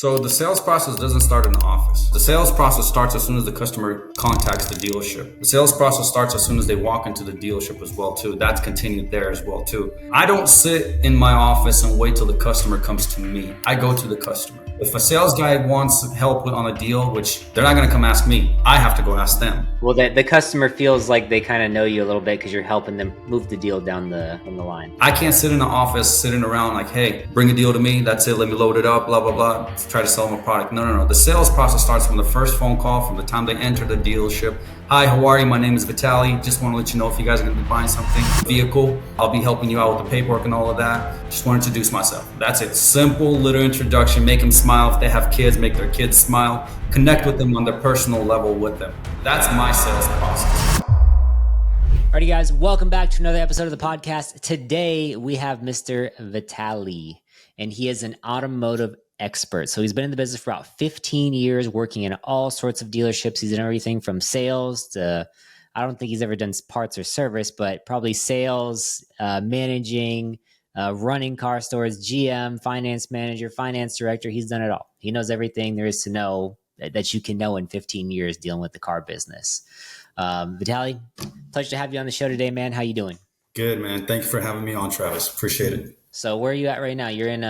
So the sales process doesn't start in the office. The sales process starts as soon as the customer contacts the dealership. The sales process starts as soon as they walk into the dealership as well too. That's continued there as well too. I don't sit in my office and wait till the customer comes to me. I go to the customer. If a sales guy wants help on a deal, which they're not going to come ask me, I have to go ask them. Well, the customer feels like they kind of know you a little bit because you're helping them move the deal down the line. I can't sit in the office sitting around like, hey, bring a deal to me. That's it. Let me load it up, blah, blah, blah. Try to sell them a product. No. The sales process starts from the first phone call, from the time they enter the dealership. Hi, how are you? My name is Vitaly. Just want to let you know if you guys are going to be buying something, vehicle, I'll be helping you out with the paperwork and all of that. Just want to introduce myself. That's it. Simple little introduction. Make them smile. If they have kids, make their kids smile. Connect with them on their personal level with them. That's my sales process. Alrighty, guys, welcome back to another episode of the podcast. Today, we have Mr. Vitaly, and he is an automotive expert. So he's been in the business for about 15 years, working in all sorts of dealerships. He's done everything from sales to, I don't think he's ever done parts or service, but probably sales, managing, running car stores, GM, finance manager, finance director. He's done it all. He knows everything there is to know that you can know in 15 years dealing with the car business. Vitaly, pleasure to have you on the show today, man. How you doing? Good, man. Thank you for having me on, Travis. Appreciate it. So where are you at right now? You're in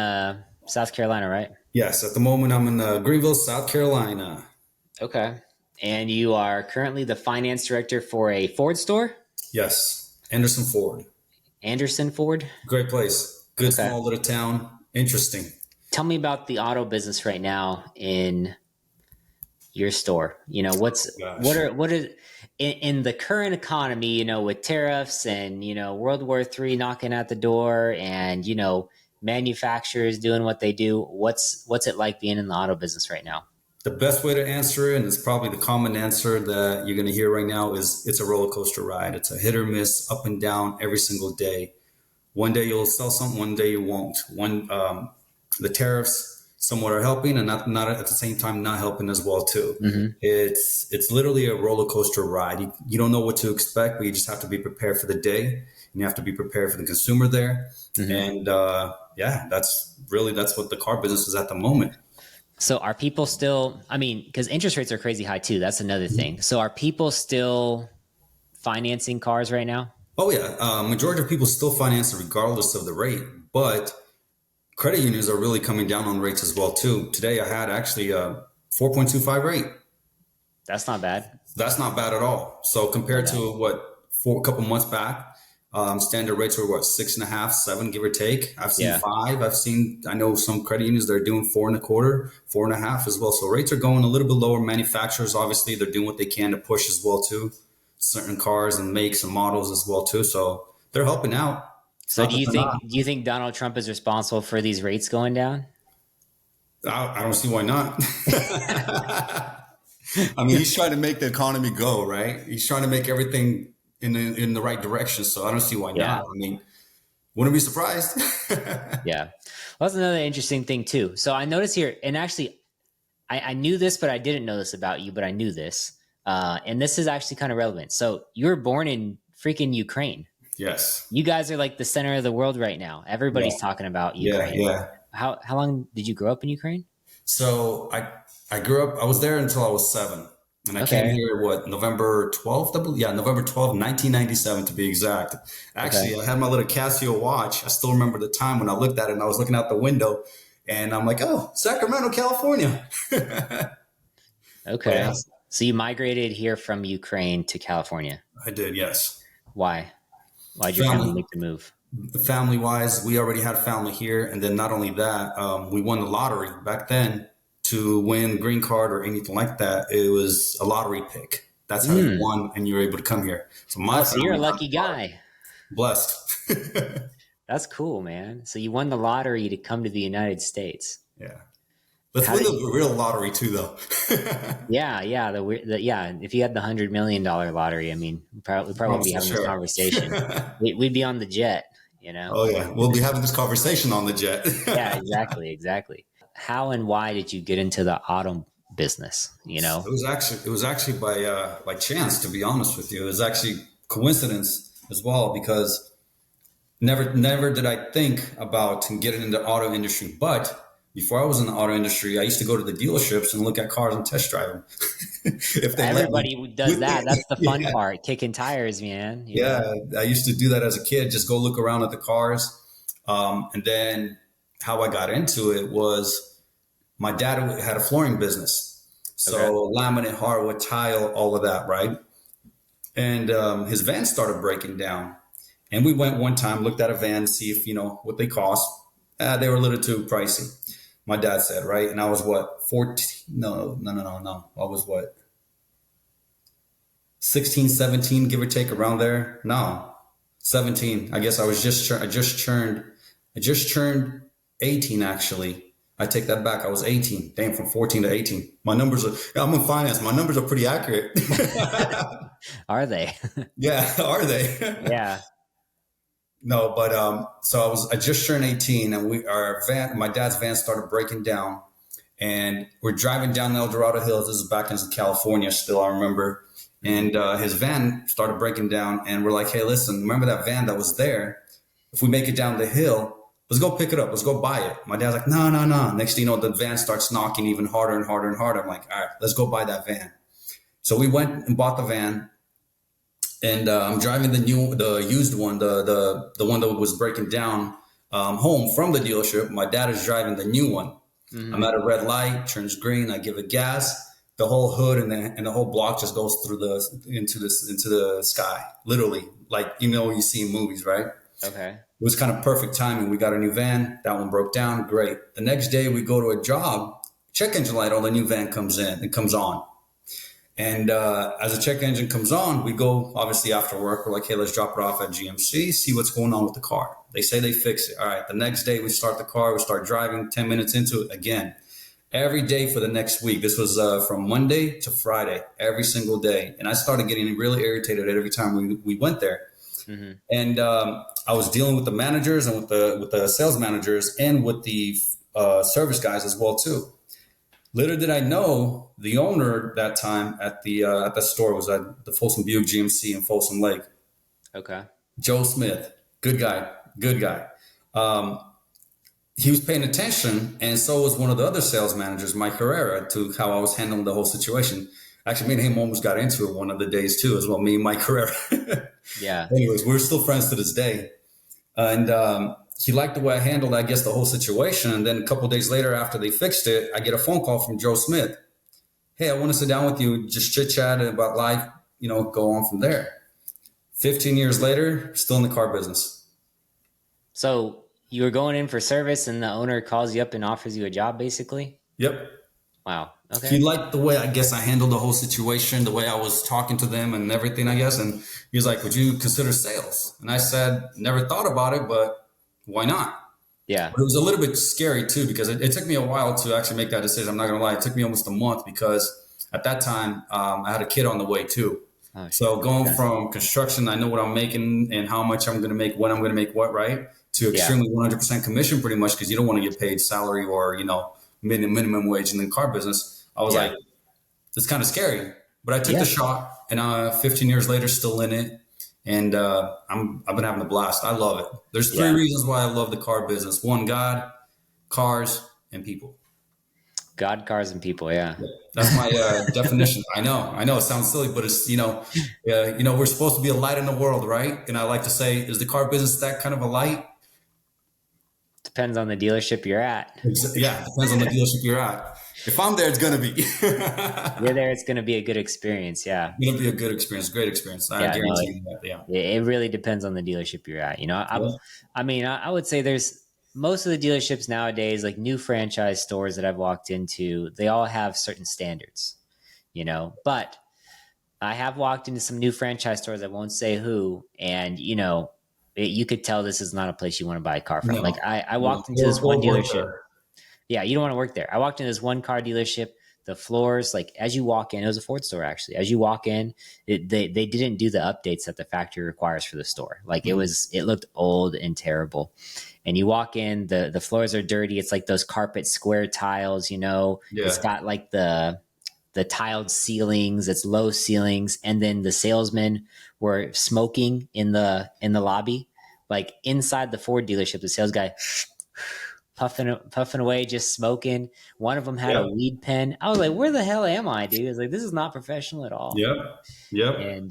South Carolina, right? Yes, at the moment I'm in Greenville, South Carolina. Okay. And you are currently the finance director for a Ford store? Yes, Anderson Ford. Anderson Ford? Great place. Good, small little town. Interesting. Tell me about the auto business right now in your store. You know, what are in the current economy, you know, with tariffs and, you know, World War III knocking at the door and, you know, manufacturers doing what they do. What's it like being in the auto business right now? The best way to answer it, and it's probably the common answer that you're going to hear right now, is it's a roller coaster ride. It's a hit or miss, up and down every single day. One day you'll sell something, one day you won't. The tariffs somewhat are helping, and not at the same time not helping as well too. Mm-hmm. It's literally a roller coaster ride. You don't know what to expect, but you just have to be prepared for the day, and you have to be prepared for the consumer there. Mm-hmm. And that's what the car business is at the moment. So are people still, I mean, because interest rates are crazy high too. That's another thing. So are people still financing cars right now? Oh yeah. Majority of people still finance it regardless of the rate, but credit unions are really coming down on rates as well too. Today I had actually a 4.25 rate. That's not bad. That's not bad at all. So compared to a couple months back, standard rates were 6.5, 7, give or take. I've seen 5. I know some credit unions that are doing 4.25, 4.5 as well. So rates are going a little bit lower. Manufacturers, obviously, they're doing what they can to push as well too. Certain cars and makes and models as well too. So they're helping out. So do you think Donald Trump is responsible for these rates going down? I don't see why not. I mean, he's trying to make the economy go, right? He's trying to make everything in the right direction. So I don't see why not. I mean, wouldn't be surprised. Yeah. Well, that's another interesting thing too. So I noticed here, and actually I knew this, but I didn't know this about you, but I knew this. And this is actually kind of relevant. So you were born in freaking Ukraine. Yes. You guys are like the center of the world right now. Everybody's talking about Ukraine. Yeah. How long did you grow up in Ukraine? So I grew up, I was there until I was 7. And I came here, November 12th? November 12th, 1997 to be exact. Actually, I had my little Casio watch. I still remember the time when I looked at it and I was looking out the window and I'm like, oh, Sacramento, California. Okay. Yeah. So you migrated here from Ukraine to California? I did, yes. Why? Why'd your family make the move? Family-wise, we already had family here. And then not only that, we won the lottery back then. To win green card or anything like that, it was a lottery pick. That's how you won, and you were able to come here. So you're a lucky guy. Blessed. That's cool, man. So you won the lottery to come to the United States. Yeah. Let's win the real lottery too, though. Yeah. If you had the $100 million lottery, I mean, we probably wouldn't be having this conversation. We'd be on the jet, you know? Oh yeah. We'll be having this conversation on the jet. Yeah, exactly. How and why did you get into the auto business? You know, it was actually by chance, to be honest with you. It was actually coincidence as well, because never did I think about getting into the auto industry. But Before I was in the auto industry, I used to go to the dealerships and look at cars and test drive them if they let me. Everybody does that. That's the fun Yeah. part, kicking tires, man. You know? Yeah, I used to do that as a kid, just go look around at the cars. And then how I got into it was my dad had a flooring business. Okay. So laminate, hardwood, tile, all of that, right? And his van started breaking down. And we went one time, looked at a van, see if, what they cost. They were a little too pricey. My dad said, right? And I was what, 14? No, no, no, no, no. I was what, 16, 17, give or take around there? No, 17. I guess I just turned 18 actually. I take that back. I was 18. Damn, from 14 to 18. My numbers are, I'm in finance. My numbers are pretty accurate. Are they? Yeah, are they? Yeah. No, but so I just turned 18 and my dad's van started breaking down and we're driving down the El Dorado Hills. This is back in California still, I remember. And his van started breaking down and we're like, hey, listen, remember that van that was there? If we make it down the hill, let's go pick it up. Let's go buy it. My dad's like, no, no, no. Next thing you know, the van starts knocking even harder and harder and harder. I'm like, all right, let's go buy that van. So we went and bought the van. And I'm driving the used one, the one that was breaking down home from the dealership. My dad is driving the new one. Mm-hmm. I'm at a red light, turns green. I give it gas. The whole hood and the whole block just goes through into the sky, literally, like you see in movies, right? Okay. It was kind of perfect timing. We got a new van. That one broke down. Great. The next day we go to a job. Check engine light on the new van comes in. It comes on. And as the check engine comes on, we go, obviously, after work. We're like, hey, let's drop it off at GMC, see what's going on with the car. They say they fix it. All right. The next day, we start the car. We start driving 10 minutes into it again. Every day for the next week. This was from Monday to Friday, every single day. And I started getting really irritated every time we went there. Mm-hmm. And I was dealing with the managers and with the sales managers and with the service guys as well, too. Little did I know, the owner that time at the store was at the Folsom Buick GMC in Folsom Lake. Okay. Joe Smith, good guy. He was paying attention, and so was one of the other sales managers, Mike Herrera, to how I was handling the whole situation. Actually, me and him almost got into it one of the days too, as well. Me and Mike Herrera. Yeah. Anyways, we're still friends to this day, and he liked the way I handled, I guess, the whole situation. And then a couple of days later, after they fixed it, I get a phone call from Joe Smith. Hey, I want to sit down with you, just chit chat about life, go on from there. 15 years later, still in the car business. So you were going in for service and the owner calls you up and offers you a job, basically? Yep. Wow. Okay. He liked the way, I guess, I handled the whole situation, the way I was talking to them and everything, I guess. And he was like, would you consider sales? And I said, never thought about it, but why not? Yeah. But it was a little bit scary too, because it took me a while to actually make that decision. I'm not going to lie. It took me almost a month because at that time I had a kid on the way too. Oh, so going from construction, I know what I'm making and how much I'm going to make, when I'm going to make what, right? To extremely 100% commission pretty much, because you don't want to get paid salary or, minimum wage in the car business. I was like, it's kind of scary, but I took the shot, and 15 years later, still in it. And I've been having a blast. I love it. There's three reasons why I love the car business. One, God, cars, and people. God, cars, and people. Yeah. That's my definition. I know it sounds silly, but it's, we're supposed to be a light in the world, right? And I like to say, is the car business that kind of a light? Depends on the dealership you're at. Yeah, depends on the dealership you're at. If I'm there, it's going to be. You're there, it's going to be a good experience. Yeah. It's going to be a good experience, great experience. I guarantee you that. Yeah. It really depends on the dealership you're at. I would say there's most of the dealerships nowadays, like new franchise stores that I've walked into, they all have certain standards, but I have walked into some new franchise stores. I won't say who, and you could tell this is not a place you want to buy a car from. No, like I walked into this one dealership. Yeah, you don't want to work there. I walked into this one car dealership. The floors, like as you walk in, it was a Ford store actually. As you walk in, they didn't do the updates that the factory requires for the store. Like it looked old and terrible. And you walk in, the floors are dirty. It's like those carpet square tiles, It's got like the tiled ceilings, it's low ceilings, and then the salesmen were smoking in the lobby. Like inside the Ford dealership, the sales guy puffing away, just smoking. One of them had a Yep. weed pen. I was like, where the hell am I, dude? I was like, this is not professional at all. Yep. Yep. And,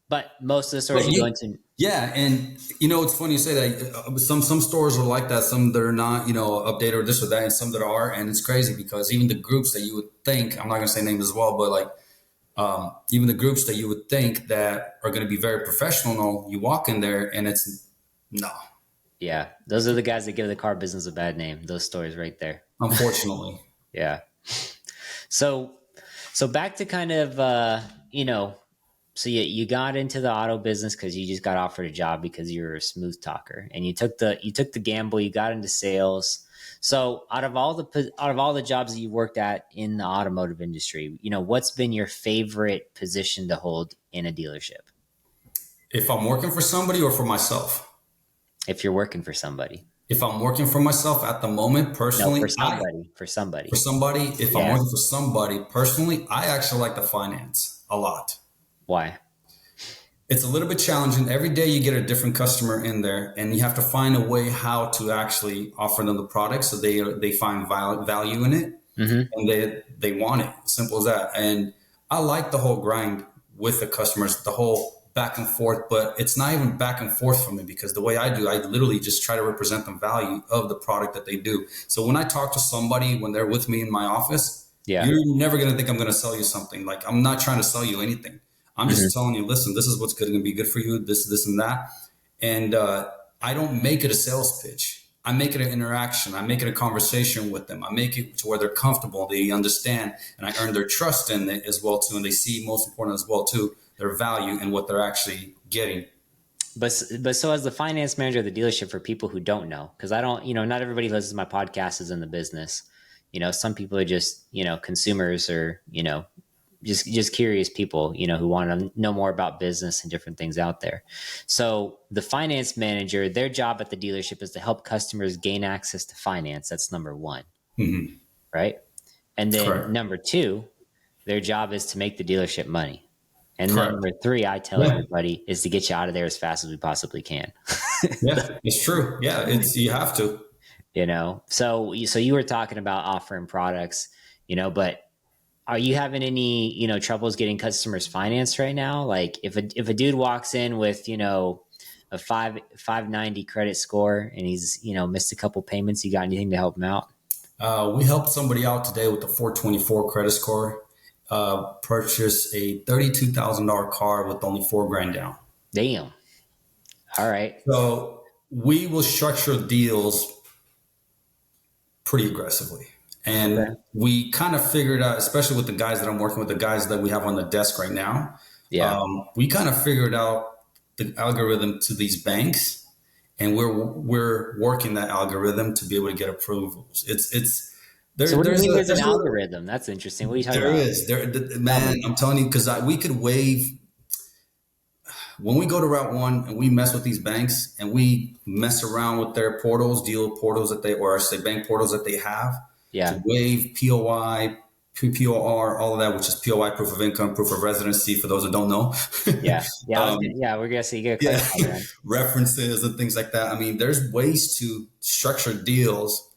but most of the But stores you go into, yeah, and it's funny you say that. Some stores are like that. Some that are not, updated or this or that, and some that are. And it's crazy because even the groups that you would think, I'm not going to say names as well, but like even the groups that you would think that are going to be very professional, you walk in there and it's no. yeah, those are the guys that give the car business a bad name. Those stores right there. Unfortunately. Yeah. So, back to kind of, so you got into the auto business because you just got offered a job because you're a smooth talker, and you took the gamble. You got into sales. So out of all the jobs that you worked at in the automotive industry, what's been your favorite position to hold in a dealership? If I'm working for somebody or for myself? If you're working for somebody. If I'm working for myself at the moment, No, personally, for somebody. if I'm Yeah. working for somebody personally, I actually like the finance a lot. Why? It's a little bit challenging. Every day you get a different customer in there, and you have to find a way how to actually offer them the product so they find value in it, Mm-hmm. and they want it. Simple as that. And I like the whole grind with the customers, the whole back and forth, but it's not even back and forth for me because the way I do, I literally just try to represent the value of the product that they do. So when I talk to somebody, when they're with me in my office, Yeah. you're never going to think I'm going to sell you something. Like, I'm not trying to sell you anything. I'm just telling you, listen, this is what's going to be good for you. This, and that. And I don't make it a sales pitch. I make it an interaction. I make it a conversation with them. I make it to where they're comfortable. They understand, and I earn their trust in it as well too. And they see, most important as well too, their value and what they're actually getting. But so as the finance manager of the dealership, for people who don't know, because I don't, not everybody who listens to my podcast is in the business. Some people are just, consumers, or, just curious people, who want to know more about business and different things out there. So the finance manager, their job at the dealership is to help customers gain access to finance. That's number one, Mm-hmm. right? And then Correct. number two, their job is to make the dealership money. And Correct. number three, I tell everybody, is to get you out of there as fast as we possibly can. Yeah, it's true. Yeah, you have to. So you were talking about offering products, but are you having any, troubles getting customers financed right now? Like if a dude walks in with, a 590 credit score and he's, missed a couple payments, you got anything to help him out? We helped somebody out today with a 424 credit score, purchase a $32,000 car with only $4,000 down. Damn. All right. So we will structure deals pretty aggressively. And we kind of figured out, especially with the guys that I'm working with, the guys that we have on the desk right now, we kind of figured out the algorithm to these banks, and we're working that algorithm to be able to get approvals. So what do you mean there's an algorithm? That's interesting. What are you talking about? There is. Man, I'm telling you, because we could waive. When we go to Route 1 and we mess with these banks and we mess around with their portals, deal portals that or I say bank portals that they have, to waive POI, PPOR, all of that, which is POI, proof of income, proof of residency, for those that don't know. We're going to see. You get references and things like that. I mean, there's ways to structure deals.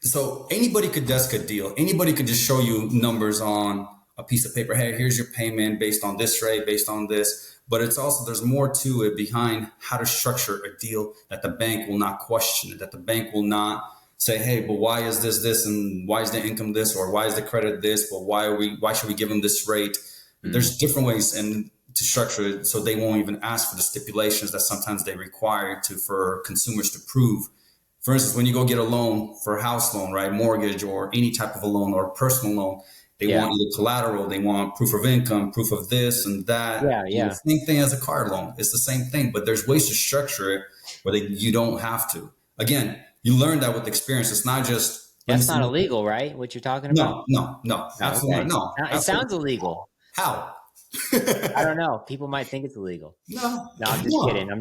So anybody could desk a deal. Anybody could just show you numbers on a piece of paper. Hey, here's your payment based on this rate, based on this. But it's also, there's more to it behind how to structure a deal that the bank will not question, that the bank will not say, hey, but why is this, and why is the income this, or why is the credit this, but why should we give them this rate? There's different ways and to structure it so they won't even ask for the stipulations that sometimes they require for consumers to prove. For instance, when you go get a loan for a house loan, right, mortgage or any type of a loan or a personal loan, they want either collateral, they want proof of income, proof of this and that. The same thing as a car loan. It's the same thing, but there's ways to structure it where you don't have to. Again, you learn that with experience. It's not just... That's not illegal, right? What you're talking about? No. Absolutely not. No. It sounds illegal. How? I don't know. People might think it's illegal. No, I'm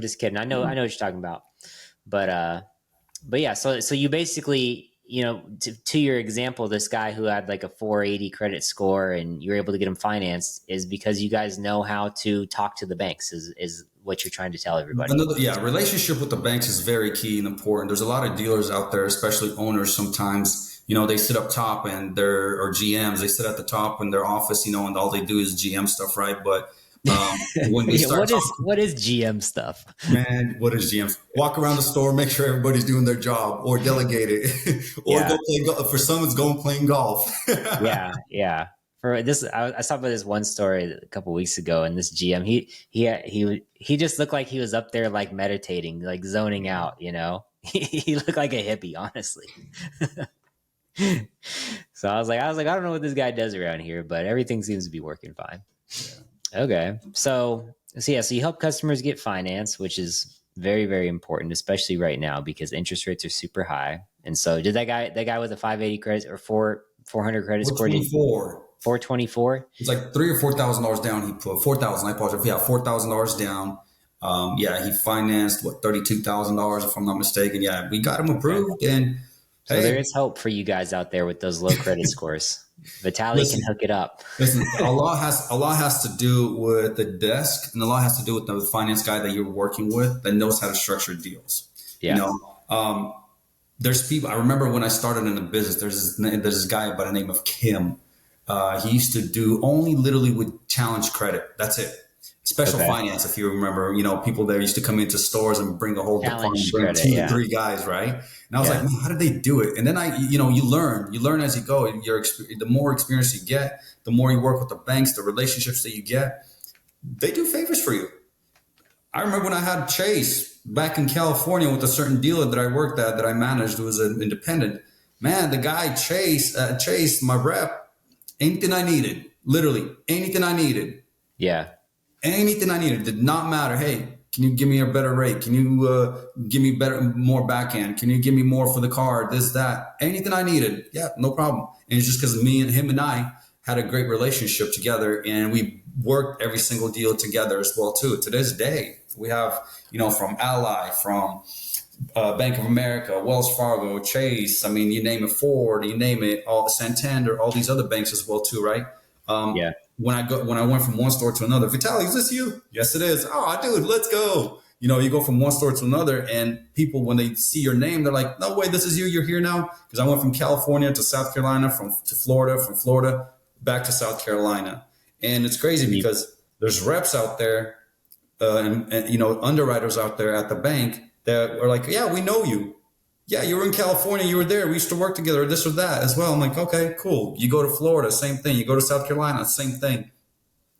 just kidding. I know what you're talking about. But yeah, so you basically... to your example, this guy who had like a 480 credit score and you're able to get him financed is because you guys know how to talk to the banks is what you're trying to tell everybody. Another, yeah, relationship with the banks is very key and important. There's a lot of dealers out there, especially owners. Sometimes, they sit up top or GMs, they sit at the top in their office, and all they do is GM stuff, right? But when we Yeah, start talking, what is GM stuff? man, what is GMs? Walk around the store, make sure everybody's doing their job, or delegate it, or Yeah. go play golf. For some, it's going playing golf. Yeah. For this, I saw about this one story a couple weeks ago, and this GM, he just looked like he was up there like meditating, like zoning out. He looked like a hippie, honestly. So I was like, I don't know what this guy does around here, but everything seems to be working fine. Okay, so you help customers get finance, which is very, very important, especially right now because interest rates are super high. And so, did that guy with a 580 credit or 400 credit score? 424. It's like $3,000 or $4,000 down. He put 4,000. I apologize. Yeah, $4,000 down. He financed $32,000 if I'm not mistaken. Yeah, we got him approved, and so there is hope for you guys out there with those low credit scores. Vitaly can hook it up. Listen, a lot has to do with the desk, and a lot has to do with the finance guy that you're working with that knows how to structure deals. Yeah. There's people. I remember when I started in the business. There's this guy by the name of Kim. He used to do only literally with challenge credit. That's it. Special finance, if you remember, people that used to come into stores and bring a whole department, bring 2 to 3 guys, right? And I was like, man, how did they do it? And then you learn as you go. The more experience you get, the more you work with the banks, the relationships that you get, they do favors for you. I remember when I had Chase back in California with a certain dealer that I worked at, that I managed, who was an independent. Man, the guy Chase, my rep, anything I needed, literally anything I needed. Yeah. Anything I needed, did not matter. Hey, can you give me a better rate? Can you give me more backhand? Can you give me more for the car? This, that, anything I needed. Yeah, no problem. And it's just because him and I had a great relationship together, and we worked every single deal together as well too. To this day, we have, from Ally, from Bank of America, Wells Fargo, Chase. I mean, you name it, Ford, you name it, all the Santander, all these other banks as well too, right? When I went from one store to another, Vitaly, is this you? Yes, it is. Oh, dude, let's go. You go from one store to another, and people, when they see your name, they're like, no way, this is you. You're here now. Because I went from California to South Carolina, to Florida, from Florida back to South Carolina. And it's crazy because there's reps out there and underwriters out there at the bank that are like, yeah, we know you. Yeah, you were in California. You were there. We used to work together, this or that as well. I'm like, okay, cool. You go to Florida, same thing. You go to South Carolina, same thing.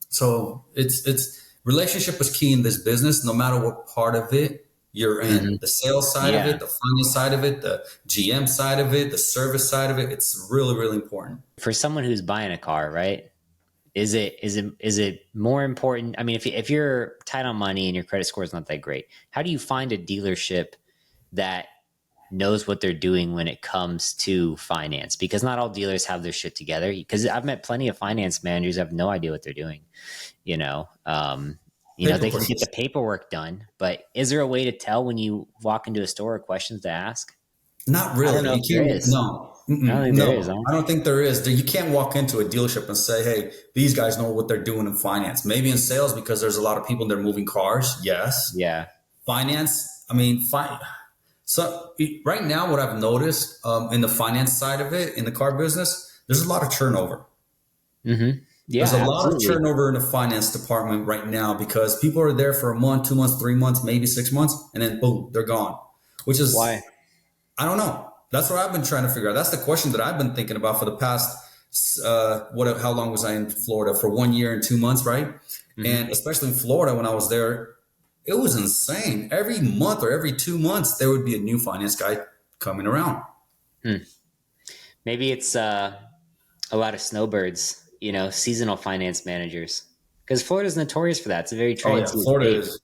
So it's relationship is key in this business, no matter what part of it you're in. Mm-hmm. The sales side of it, the finance side of it, the GM side of it, the service side of it. It's really, really important. For someone who's buying a car, right? Is it more important? I mean, if you're tight on money and your credit score is not that great, how do you find a dealership that knows what they're doing when it comes to finance? Because not all dealers have their shit together. Because I've met plenty of finance managers who have no idea what they're doing. They can get the paperwork done, but is there a way to tell when you walk into a store or questions to ask? Not really. I don't know if there is. No. I don't think there is. You can't walk into a dealership and say, hey, these guys know what they're doing in finance. Maybe in sales, because there's a lot of people that are moving cars. Yes. Yeah. Finance. I mean, so right now, what I've noticed in the finance side of it, in the car business, there's a lot of turnover. Mm-hmm. Yeah, there's a lot of turnover in the finance department right now because people are there for a month, 2 months, 3 months, maybe 6 months, and then boom, they're gone. Which is why? I don't know. That's what I've been trying to figure out. That's the question that I've been thinking about for the past, how long was I in Florida? For 1 year and 2 months, right? Mm-hmm. And especially in Florida, when I was there, it was insane. Every month or every 2 months, there would be a new finance guy coming around. Maybe it's a lot of snowbirds, seasonal finance managers. Because Florida's notorious for that. It's a very transient Florida is.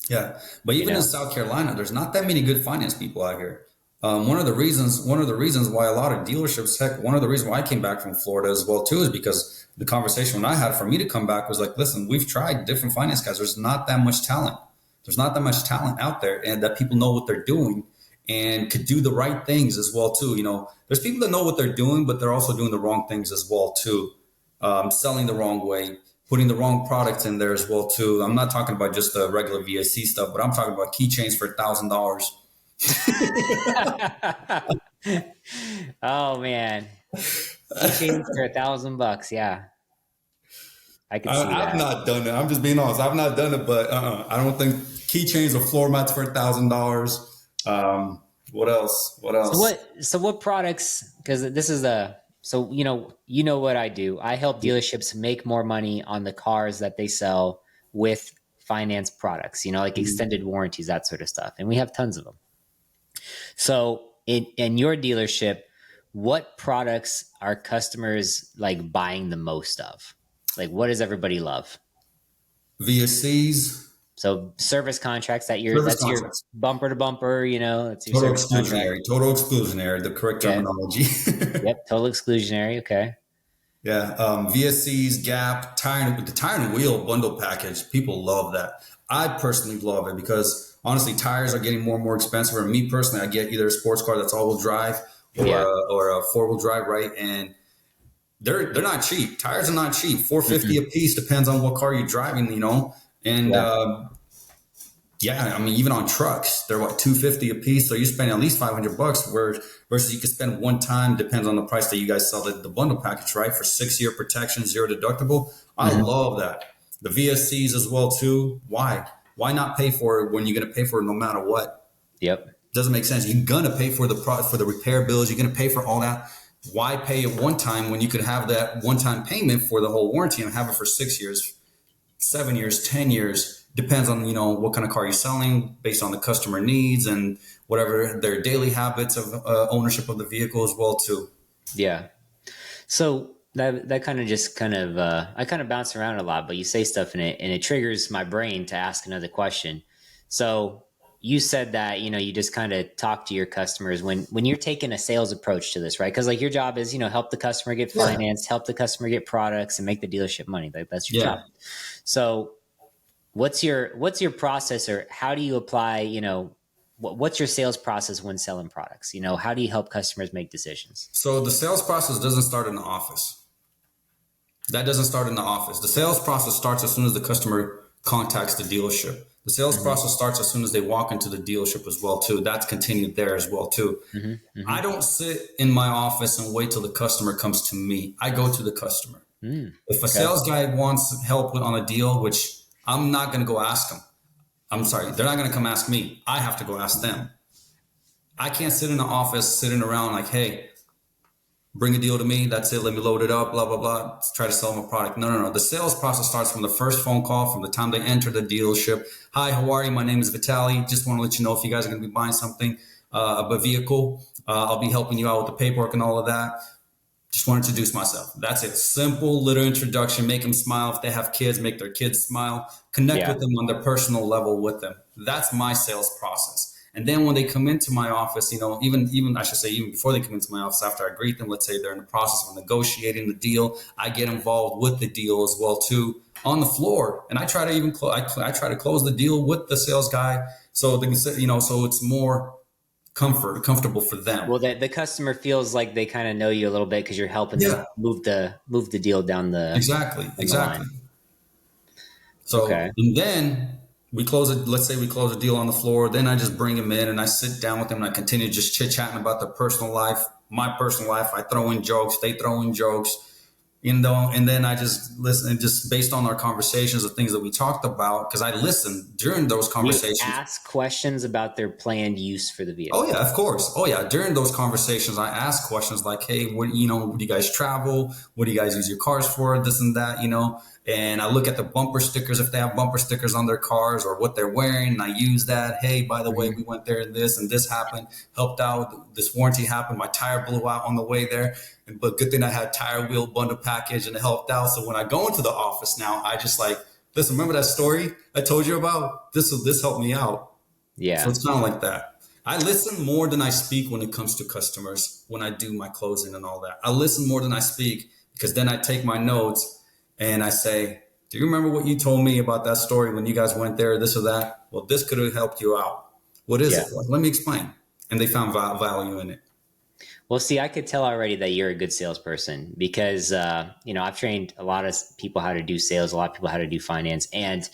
Yeah. But even in South Carolina, there's not that many good finance people out here. One of the reasons why a lot of dealerships, one of the reasons why I came back from Florida as well too, is because the conversation when I had for me to come back was like, listen, we've tried different finance guys. There's not that much talent. There's not that much talent out there, and that people know what they're doing and could do the right things as well too. There's people that know what they're doing, but they're also doing the wrong things as well too. Selling the wrong way, putting the wrong products in there as well too. I'm not talking about just the regular VAC stuff, but I'm talking about keychains for $1,000. Oh man, keychains for $1,000. Yeah, I could see I've that. not done it. I'm just being honest. I've not done it, but I don't think keychains or floor mats for $1,000. What else? What So else? what products? Because this is so what I do. I help dealerships make more money on the cars that they sell with finance products. Like extended warranties, that sort of stuff, and we have tons of them. So in your dealership, what products are customers like buying the most of? Like, what does everybody love? VSCs, So service contracts service that's your contracts. bumper to bumper, that's your service contract. Total exclusionary, the correct Okay. terminology. Yep. Total exclusionary. Okay. Yeah, VSCs, Gap, the tire and wheel bundle package. People love that. I personally love it because honestly, tires are getting more and more expensive. And me personally, I get either a sports car that's all-wheel drive Yeah. or a four-wheel drive, right? And they're not cheap. Tires are not cheap. 450 a piece, depends on what car you're driving, And Yeah. yeah, I mean, even on trucks, they're what, 250 a piece. So you spend at least $500 versus you could spend one time, depends on the price that you guys sell the bundle package, right? For 6-year protection, 0 deductible. I love that. The VSCs as well too. Why? Why not pay for it when you're going to pay for it no matter what? Yep. Doesn't make sense. You're going to pay for the repair bills. You're going to pay for all that. Why pay it one time when you could have that one-time payment for the whole warranty and have it for 6 years, 7 years, 10 years? Depends on, what kind of car you're selling based on the customer needs and whatever their daily habits of ownership of the vehicle as well too. Yeah. So that I kind of bounce around a lot, but you say stuff in it and it triggers my brain to ask another question. So you said that, you just kind of talk to your customers when you're taking a sales approach to this, right? Because like your job is, help the customer get financed, help the customer get products and make the dealership money. That's your job. So what's your process, or how do you apply, what's your sales process when selling products? How do you help customers make decisions? So the sales process doesn't start in the office. That doesn't start in the office. The sales process starts as soon as the customer contacts the dealership. The sales process starts as soon as they walk into the dealership as well too. That's continued there as well too. I don't sit in my office and wait till the customer comes to me. I go to the customer. If a sales guy wants help on a deal, which I'm not going to go ask them. I'm sorry. They're not going to come ask me. I have to go ask them. I can't sit in the office sitting around like, hey, bring a deal to me. That's it. Let me load it up, blah, blah, blah. Try to sell them a product. No. The sales process starts from the first phone call, from the time they enter the dealership. Hi, how are you? My name is Vitaly. Just want to let you know if you guys are going to be buying something, a vehicle. I'll be helping you out with the paperwork and all of that. Just want to introduce myself. That's it. Simple little introduction. Make them smile. If they have kids, make their kids smile. Connect with them on their personal level with them. That's my sales process. And then when they come into my office, even I should say, even before they come into my office, after I greet them, let's say they're in the process of negotiating the deal, I get involved with the deal as well too on the floor, and I try to even I try to close the deal with the sales guy, so they can say, so it's more comfortable for them. Well, the customer feels like they kind of know you a little bit because you're helping them move the deal down the exactly. The line. So and then we close it. Let's say we close a deal on the floor. Then I just bring them in and I sit down with them and I continue just chit chatting about their personal life, my personal life. I throw in jokes. They throw in jokes. And then I just listen, and just based on our conversations, the things that we talked about, because I listen during those conversations. You ask questions about their planned use for the vehicle. Oh yeah, of course. Oh yeah, during those conversations, I ask questions like, "Hey, what do you guys travel? What do you guys use your cars for? This and that, And I look at the bumper stickers if they have bumper stickers on their cars or what they're wearing, and I use that. Hey, by the way, we went there and this happened, helped out. This warranty happened. My tire blew out on the way there. But good thing I had tire wheel bundle package and it helped out. So when I go into the office now, I just like, listen, remember that story I told you about? This helped me out. Yeah. So it's kind of like that. I listen more than I speak when it comes to customers, when I do my closing and all that. I listen more than I speak because then I take my notes and I say, do you remember what you told me about that story when you guys went there, this or that? Well, this could have helped you out. What is it? Let me explain. And they found value in it. Well, see, I could tell already that you're a good salesperson because, I've trained a lot of people how to do sales, a lot of people how to do finance. And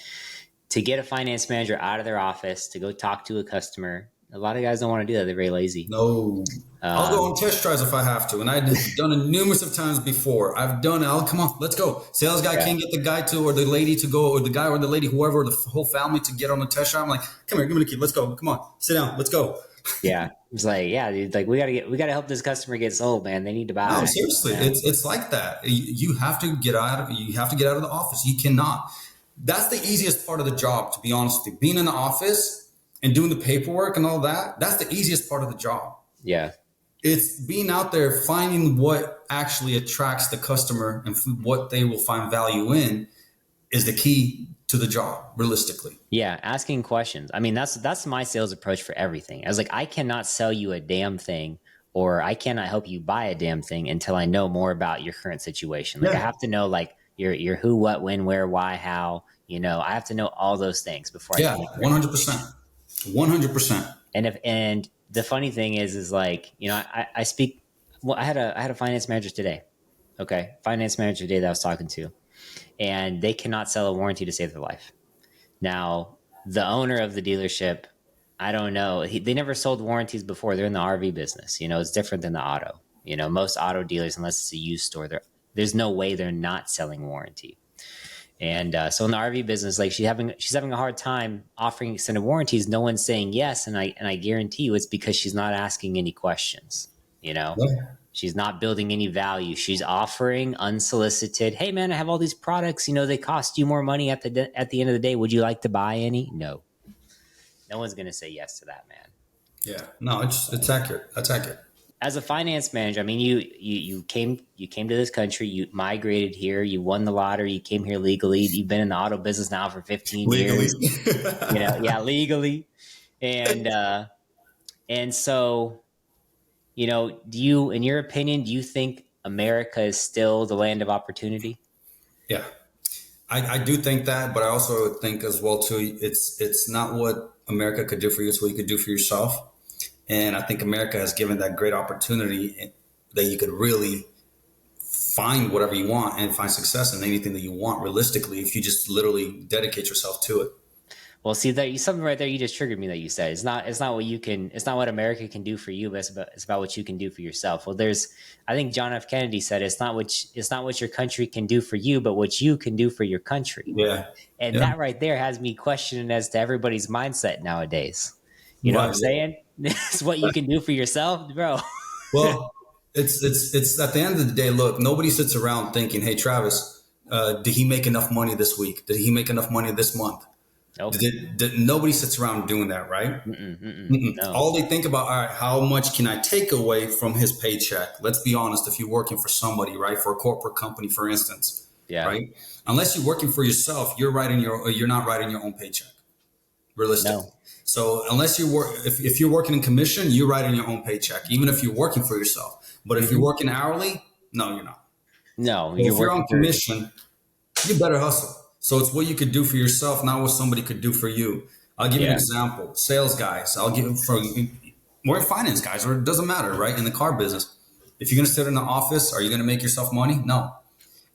to get a finance manager out of their office to go talk to a customer, a lot of guys don't want to do that. They're very lazy. No. I'll go Um, on test drives if I have to. And I've done it numerous of times before. I've done it. Come on, let's go. Sales guy yeah. can't get the guy to, or the lady to go, or the guy or the lady, whoever, the whole family to get on the test drive. I'm like, come here, give me the key. Let's go. Come on, sit down. Let's go. Yeah. It's like, yeah, dude, like we gotta help this customer get sold, man. They need to No, buy, seriously, you know? it's like that. You have to get out of you have to get out of the office. You cannot. That's the easiest part of the job, to be honest with you. Being in the office and doing the paperwork and all that, that's the easiest part of the job. Yeah. It's being out there finding what actually attracts the customer and what they will find value in is the key to the job, realistically. Yeah. Asking questions. I mean, that's my sales approach for everything. I was like, I cannot sell you a damn thing or I cannot help you buy a damn thing until I know more about your current situation. Like I Yeah. have to know like your who, what, when, where, why, how, I have to know all those things before I Yeah, can make a 100%. recommendation. 100%. And the funny thing is like, I speak, well, I had a finance manager today. Okay. Finance manager today that I was talking to, and they cannot sell a warranty to save their life. Now, the owner of the dealership, I don't know. They never sold warranties before. They're in the RV business. It's different than the auto. Most auto dealers, unless it's a used store, there's no way they're not selling warranty. And so in the RV business, like she's having a hard time offering extended warranties. No one's saying yes, and I guarantee you, it's because she's not asking any questions. You know, Yeah. she's not building any value. She's offering unsolicited. Hey, man, I have all these products. They cost you more money at the end of the day. Would you like to buy any? No, no one's gonna say yes to that, man. Yeah. No, it's accurate. That's accurate. As a finance manager, I mean, you came to this country, you migrated here, you won the lottery, you came here legally. You've been in the auto business now for 15 Legally. years. Yeah, legally, and so do you, in your opinion, do you think America is still the land of opportunity? Yeah. I do think that, but I also think as well too, it's not what America could do for you, it's what you could do for yourself. And I think America has given that great opportunity that you could really find whatever you want and find success in anything that you want realistically if you just literally dedicate yourself to it. Well, see that something right there. You just triggered me that you said it's not what you can. It's not what America can do for you, but it's about what you can do for yourself. Well, I think John F. Kennedy said it's not what your country can do for you, but what you can do for your country. Yeah. And Yeah. that right there has me questioning as to everybody's mindset nowadays. You know what I'm Right. saying? It's what you can do for yourself, bro. Well, it's at the end of the day, look, nobody sits around thinking, hey, Travis, did he make enough money this week? Did he make enough money this month? Nope. Nobody sits around doing that, right? No. All they think about, all right, how much can I take away from his paycheck? Let's be honest, if you're working for somebody, right, for a corporate company, for instance, Yeah. right? Unless you're working for yourself, you're not writing your own paycheck, realistically. No. So unless if you're working in commission, you're writing your own paycheck, even if you're working for yourself. But if you're working hourly, no, you're not. No. So You're if you're on working for. commission, you better hustle. So it's what you could do for yourself, not what somebody could do for you. I'll give you an Yeah. example. Sales guys, we're finance guys, or it doesn't matter, right? In the car business, if you're going to sit in the office, are you going to make yourself money? No.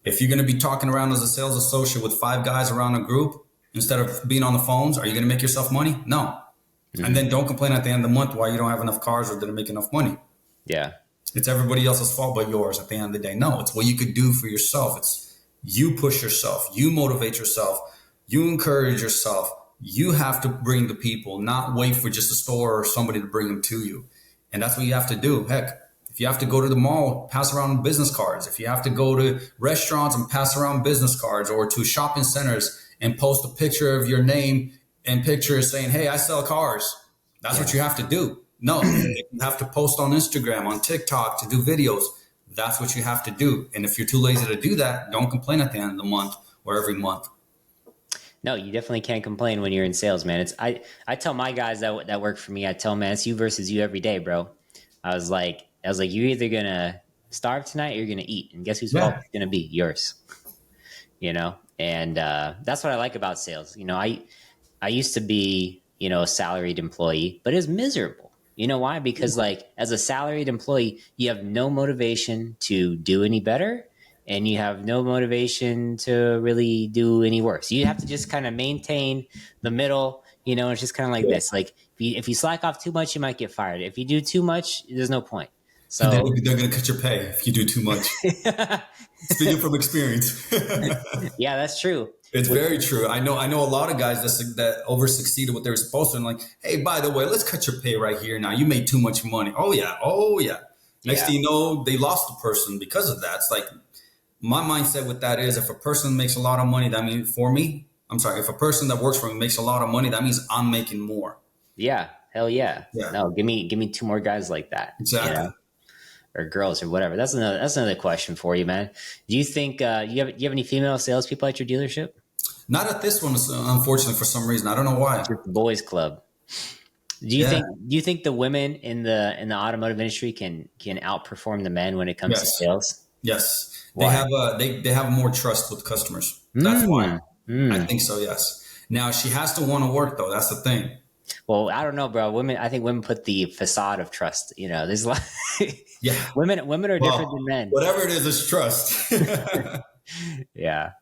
If you're going to be talking around as a sales associate with five guys around a group instead of being on the phones, are you going to make yourself money? No. And then don't complain at the end of the month why you don't have enough cars or didn't make enough money. Yeah. It's everybody else's fault but yours at the end of the day. No, it's what you could do for yourself. It's you push yourself, you motivate yourself, you encourage yourself. You have to bring the people, not wait for just a store or somebody to bring them to you. And that's what you have to do. Heck, if you have to go to the mall, pass around business cards. If you have to go to restaurants and pass around business cards, or to shopping centers and post a picture of your name and pictures saying, hey, I sell cars. That's what you have to do. No, you have to post on Instagram, on TikTok to do videos. That's what you have to do. And if you're too lazy to do that, don't complain at the end of the month or every month. No, you definitely can't complain when you're in sales, man. I tell my guys that work for me, I tell them, man, it's you versus you every day, bro. I was like, you're either gonna starve tonight or you're gonna eat, and guess whose fault Yeah. it's gonna be? Yours. And that's what I like about sales. I used to be a salaried employee, but it was miserable. You know why? Because like as a salaried employee, you have no motivation to do any better and you have no motivation to really do any worse. You have to just kind of maintain the middle, you know, it's just kind of like this. Like if you slack off too much, you might get fired. If you do too much, there's no point. And then So they're going to cut your pay if you do too much. Speaking from experience. yeah, that's true. It's very true. I know a lot of guys that over succeeded what they were supposed to. And like, hey, by the way, let's cut your pay right here. Now you made too much money. Oh yeah. Oh yeah. Next Yeah. thing you know, they lost the person because of that. It's like my mindset with that is if a person makes a lot of money, that means for me, I'm sorry, if a person that works for me makes a lot of money, that means I'm making more. Yeah. Hell yeah. Yeah, No, give me two more guys like that. You exactly. know? Or girls or whatever. That's another question for you, man. Do you think you have any female salespeople at your dealership? Not at this one, unfortunately, for some reason. I don't know why. Just the boys club. Yeah. Do you think the women in the automotive industry can outperform the men when it comes to Yes. sales? Yes. They Why? have they have more trust with customers. That's why. Mm, I mm. think so. Yes. Now she has to want to work though. That's the thing. Well, I don't know, bro. I think women put the facade of trust. You know, there's a lot. Yeah. Women are different than Well, men. whatever it is, it's trust. Yeah.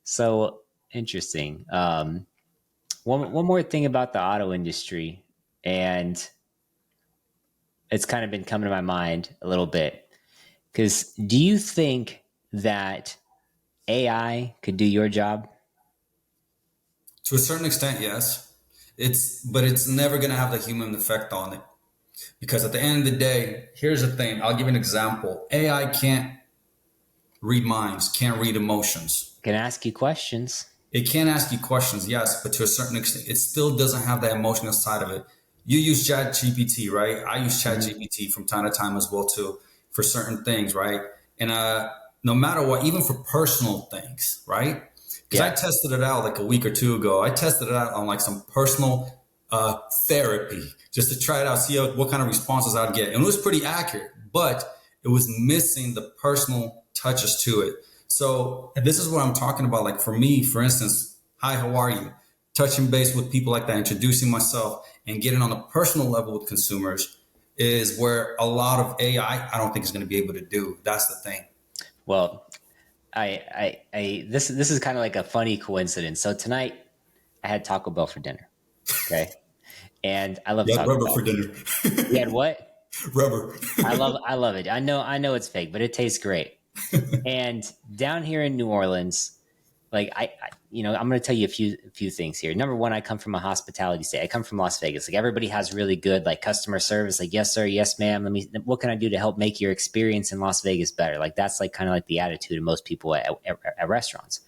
So interesting. One more thing about the auto industry, and it's kind of been coming to my mind a little bit. Because do you think that AI could do your job? To a certain extent, yes. But it's never going to have the human effect on it because at the end of the day, here's the thing. I'll give you an example. AI can't read minds, can't read emotions. Can ask you questions. It can ask you questions, yes, but to a certain extent, it still doesn't have that emotional side of it. You use Chat GPT, right? I use Chat Mhm. GPT from time to time as well too for certain things, right? And no matter what, even for personal things, right? Because I Yeah. tested it out like a week or two ago. I tested it out on like some personal therapy just to try it out, see what kind of responses I'd get, and it was pretty accurate, but it was missing the personal touches to it. So this is what I'm talking about. Like for me, for instance, hi, how are you? Touching base with people like that, introducing myself and getting on a personal level with consumers is where a lot of AI, I don't think is going to be able to do. That's the thing. Well, this is kind of like a funny coincidence. So tonight I had Taco Bell for dinner. Okay. And I love You had Taco rubber for Bell. dinner. You had what? Rubber. I love it. I know it's fake, but it tastes great. And down here in New Orleans, like I'm going to tell you a few things here. Number one, I come from a hospitality state. I come from Las Vegas. Like everybody has really good like customer service. Like yes sir, yes ma'am. What can I do to help make your experience in Las Vegas better? Like that's like kind of like the attitude of most people at restaurants.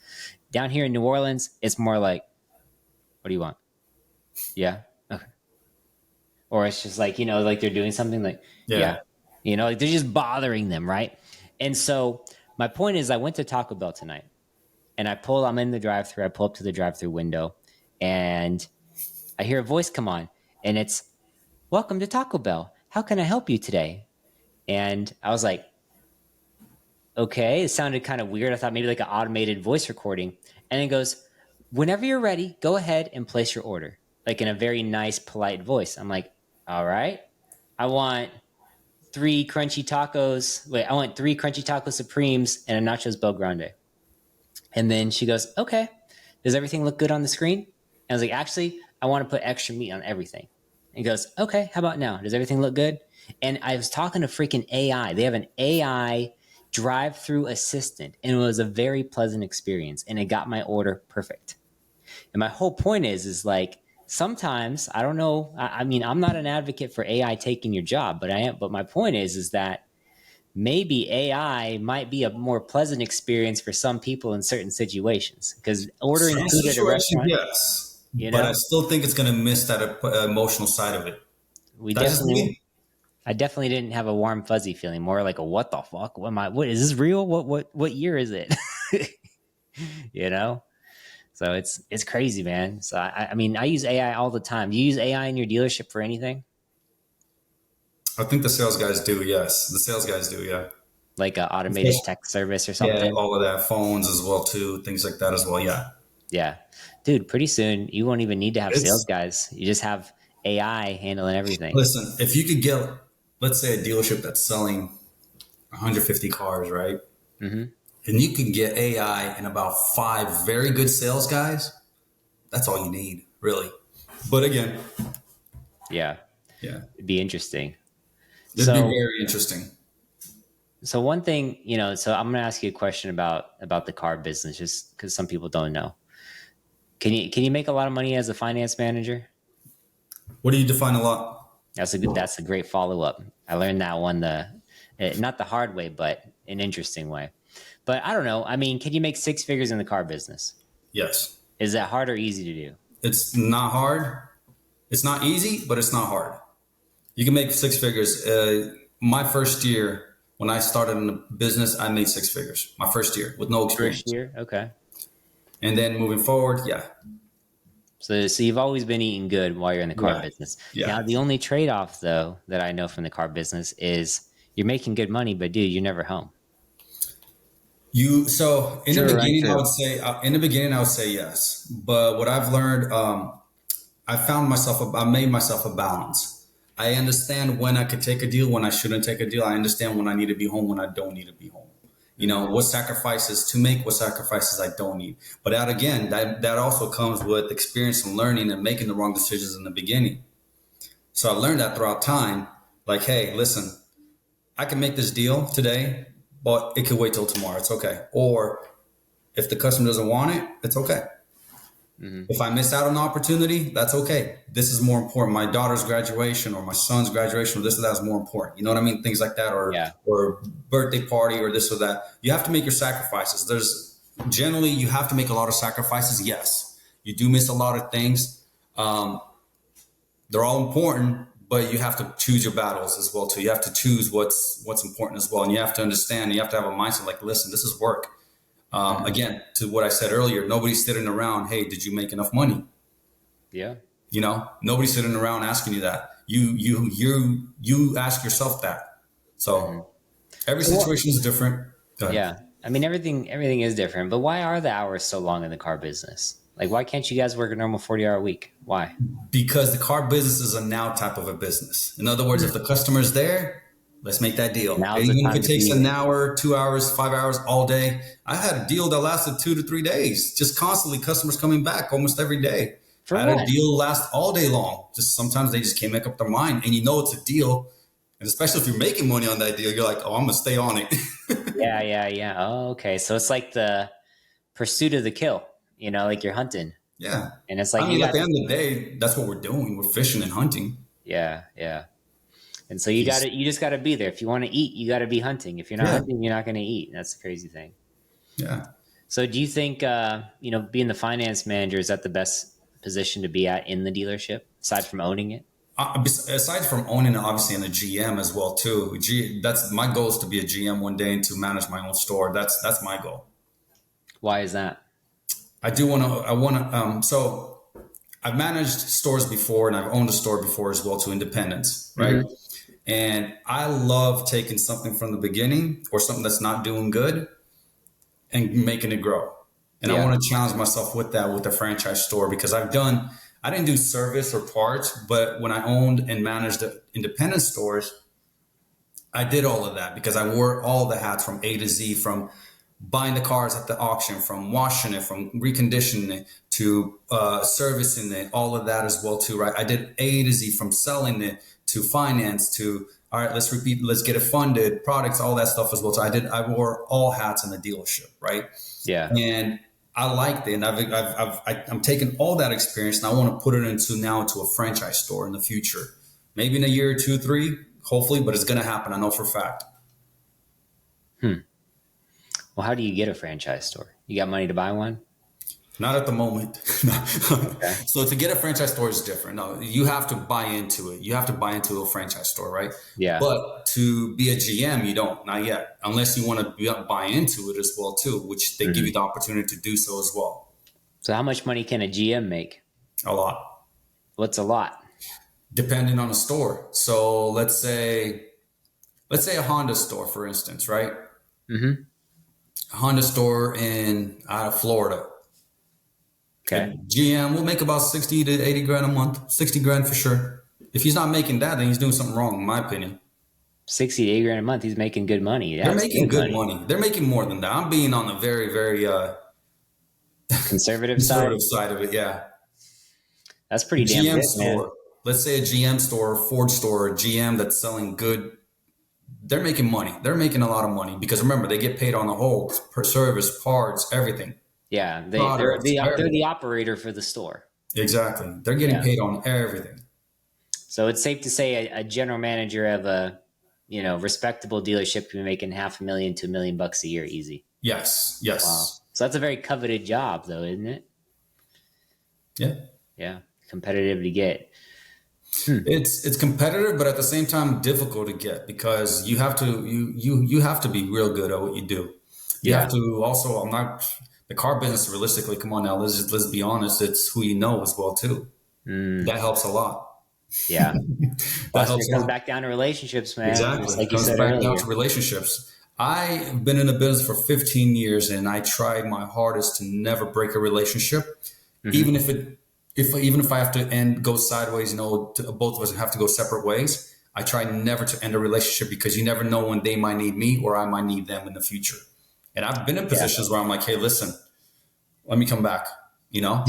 Down here in New Orleans, it's more like, what do you want? Yeah, okay. Or it's just like like they're doing something like yeah, Yeah. like they're just bothering them, right? And so my point is, I went to Taco Bell tonight. And I'm in the drive-thru. I pull up to the drive-thru window, and I hear a voice come on, and it's, "Welcome to Taco Bell. How can I help you today?" And I was like, "Okay." It sounded kind of weird. I thought maybe like an automated voice recording. And it goes, "Whenever you're ready, go ahead and place your order," like in a very nice, polite voice. I'm like, "All right. I want three crunchy tacos. Wait, I want three crunchy taco supremes and a nachos Bel Grande." And then she goes, "Okay, does everything look good on the screen?" And I was like, "Actually, I want to put extra meat on everything." And he goes, "Okay, how about now? Does everything look good?" And I was talking to freaking AI. They have an AI drive-through assistant, and it was a very pleasant experience, and it got my order perfect. And my whole point is like sometimes I don't know. I mean, I'm not an advocate for AI taking your job, but I am. But my point is that maybe AI might be a more pleasant experience for some people in certain situations. Because ordering Some food at a situations, restaurant, yes. you But I know, still think it's going to miss that emotional side of it. we That's just definitely, me. I definitely didn't have a warm fuzzy feeling. More like a what the fuck? What is this real? What year is it? you know. So it's crazy, man. So I mean, I use AI all the time. Do you use AI in your dealership for anything? I think the sales guys do, yes. The sales guys do, yeah. Like a automated Especially, tech service or yeah, something? all of that. Phones as well, too. Things like that as well, yeah. Yeah. Dude, pretty soon you won't even need to have sales It's guys. You just have AI handling everything. Listen, if you could get, let's say, a dealership that's selling 150 cars, right? Hmm. And you can get AI and about five very good sales guys, that's all you need, really. But again, Yeah, yeah, it'd be interesting. it'd be So, very interesting. so one thing, so I'm gonna ask you a question about the car business, just because some people don't know. Can you make a lot of money as a finance manager? What do you define a lot? That's a great follow up. I learned that one not the hard way, but an interesting way. But I don't know. I mean, can you make six figures in the car business? Yes. Is that hard or easy to do? It's not hard. It's not easy, but it's not hard. You can make six figures. My first year, when I started in the business, I made six figures. My first year with no First experience. year, okay. And then moving forward, yeah, So you've always been eating good while you're in the car yeah, business. yeah. Now the only trade off though that I know from the car business is you're making good money, but dude, you're never home. So in the True or beginning, I untrue? would say yes. But what I've learned, I made myself a balance. I understand when I could take a deal, when I shouldn't take a deal. I understand when I need to be home, when I don't need to be home. Hmm. What sacrifices to make, what sacrifices I don't need. But that again, that also comes with experience and learning and making the wrong decisions in the beginning. So I learned that throughout time. Like, hey, listen, I can make this deal today, but it could wait till tomorrow. It's okay. Or if the customer doesn't want it, it's okay. Hmm. If I miss out on the opportunity, that's okay. This is more important. My daughter's graduation or my son's graduation or this or that is more important. You know what I mean? Things like that, Yeah. or birthday party or this or that. You have to make your sacrifices. There's generally you have to make a lot of sacrifices. Yes, you do miss a lot of things. Um, they're all important, but you have to choose your battles as well too. You have to choose what's important as well, and you have to understand. You have to have a mindset like, listen, this is work. Hmm. Again, to what I said earlier, nobody's sitting around. Hey, did you make enough money? Yeah. Nobody's sitting around asking you that. You ask yourself that. Hmm. So every So what? situation is different. Go ahead. Yeah. I mean, everything is different, but why are the hours so long in the car business? Like, why can't you guys work a normal 40-hour week? Why? Because the car business is a now type of a business. In other words, if the customer's there, let's make that deal. Now's the Even if time it to takes be an hour, 2 hours, 5 hours, all day. I had a deal that lasted 2 to 3 days, just constantly customers coming back almost every day. for I had a what? deal last all day long. Just sometimes they just can't make up their mind, and it's a deal. And especially if you're making money on that deal, you're like, oh, I'm gonna stay on it. Yeah, yeah, yeah. Oh, okay. So it's like the pursuit of the kill, like you're hunting. Yeah. And it's I like you mean, at got the end of the day, that's what we're doing. We're fishing and hunting. yeah, yeah. And so He's, you just gotta be there. If you want to eat, you gotta be hunting. If you're not yeah, hunting, you're not gonna eat. That's the crazy thing. yeah. So do you think being the finance manager, is that the best position to be at in the dealership, aside from owning it? Aside from owning it, obviously, and a GM as well too. That's my goal is to be a GM one day and to manage my own store. That's my goal. Why is that? I do want to. I want to. So I've managed stores before, and I've owned a store before as well to independents, right? Hmm. And I love taking something from the beginning or something that's not doing good and making it grow. And I Yeah. want to challenge myself with that with the franchise store because I didn't do service or parts, but when I owned and managed the independent stores, I did all of that because I wore all the hats from A to Z, from buying the cars at the auction, from washing it, from reconditioning it to servicing it, all of that as well too, right? I did A to Z from selling it to finance to all right, let's get it funded, products, all that stuff as well. So I wore all hats in the dealership, right? Yeah. And I liked it, and I'm taking all that experience and I want to put it into a franchise store in the future, maybe in a year or two, three, hopefully, but it's going to happen. I know for a fact. Hmm. Well, how do you get a franchise store? You got money to buy one? Not at the moment. Okay. So to get a franchise store is different. No, you have to buy into it. You have to buy into a franchise store, right? Yeah. But to be a GM, you don't, not yet, unless you want to buy into it as well too, which they give you Hmm. the opportunity to do so as well. So how much money can a GM make? A lot, What's a lot? depending on the store. So let's say a Honda store, for instance, right? Hmm. A Honda store in Florida. Okay. GM will make about 60 to 80 grand a month, 60 grand for sure. If he's not making that, then he's doing something wrong, in my opinion. 60 to 80 grand a month. He's making good money. They're That's making good good money. money. They're making more than that. I'm being on the very, very Conservative side. conservative side of it. Yeah. That's pretty damn GM good, man. store. Let's say a GM store, Ford store, a GM that's selling good. They're making money. They're making a lot of money because remember, they get paid on the whole per service, parts, everything, Yeah, products, they're the everything. operator for the store. Exactly. They're getting Yeah. paid on everything. So it's safe to say a general manager of a respectable dealership can be making $500,000 to $1 million a year easy. Yes. Wow. Yes. So that's a very coveted job, though, isn't it? Yeah. Yeah, competitive to get. It's competitive, but at the same time difficult to get because you have to be real good at what you do. You have Yeah. to also. I'm not the car business. Realistically, come on now. Let's be honest. It's who you know as well too. That helps a lot. Yeah. That Plus, it helps a comes lot. back down to relationships, man. Just Exactly. like It you comes said back down to earlier. relationships. I've been in the business for 15 years and I tried my hardest to never break a relationship, even if I have to go sideways, both of us have to go separate ways. I try never to end a relationship because you never know when they might need me or I might need them in the future. And I've been in Yeah. positions where I'm like, hey, listen, let me come back, you know?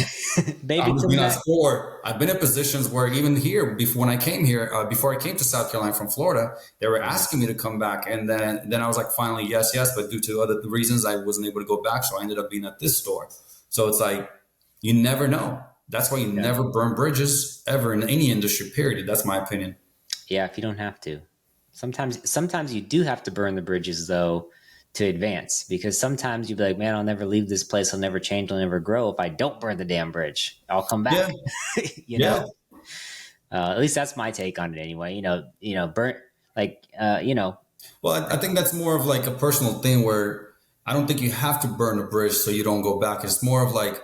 Baby, I'm just come being back. honest. Or I've been in positions where even here, before when I came here, before I came to South Carolina from Florida, they were asking me to come back, and then I was like, finally, yes, yes. But due to other reasons, I wasn't able to go back, so I ended up being at this store. So it's like you never know. That's why you Yeah. never burn bridges ever in any industry. Period. That's my opinion. Yeah, if you don't have to. Sometimes you do have to burn the bridges though to advance because sometimes you'd be like, man, I'll never leave this place. I'll never change. I'll never grow if I don't burn the damn bridge. I'll come Yeah, back. you yeah. know, at least that's my take on it anyway. Burn like Well, I think that's more of like a personal thing where I don't think you have to burn a bridge so you don't go back. It's more of like,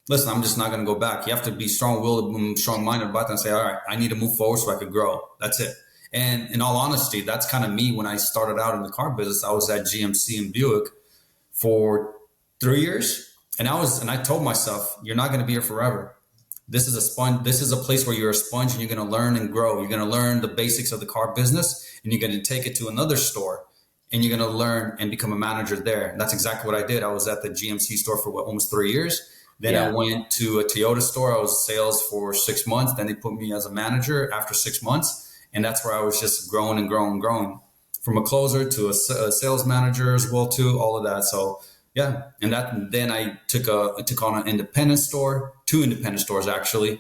listen, I'm just not going to go back. You have to be strong-willed and strong-minded about that and say, all right, I need to move forward so I could grow. That's it. And in all honesty, that's kind of me when I started out in the car business. I was at GMC and Buick for 3 years. And I told myself, you're not going to be here forever. This is a sponge. This is a place where you're a sponge and you're going to learn and grow. You're going to learn the basics of the car business and you're going to take it to another store and you're going to learn and become a manager there. And that's exactly what I did. I was at the GMC store for almost 3 years. Then I went to a Toyota store. I was sales for 6 months. Then they put me as a manager after 6 months. And that's where I was just growing and growing and growing from a closer to a sales manager as well too, all of that. So yeah. And then I took on an independent store, 2 independent stores actually.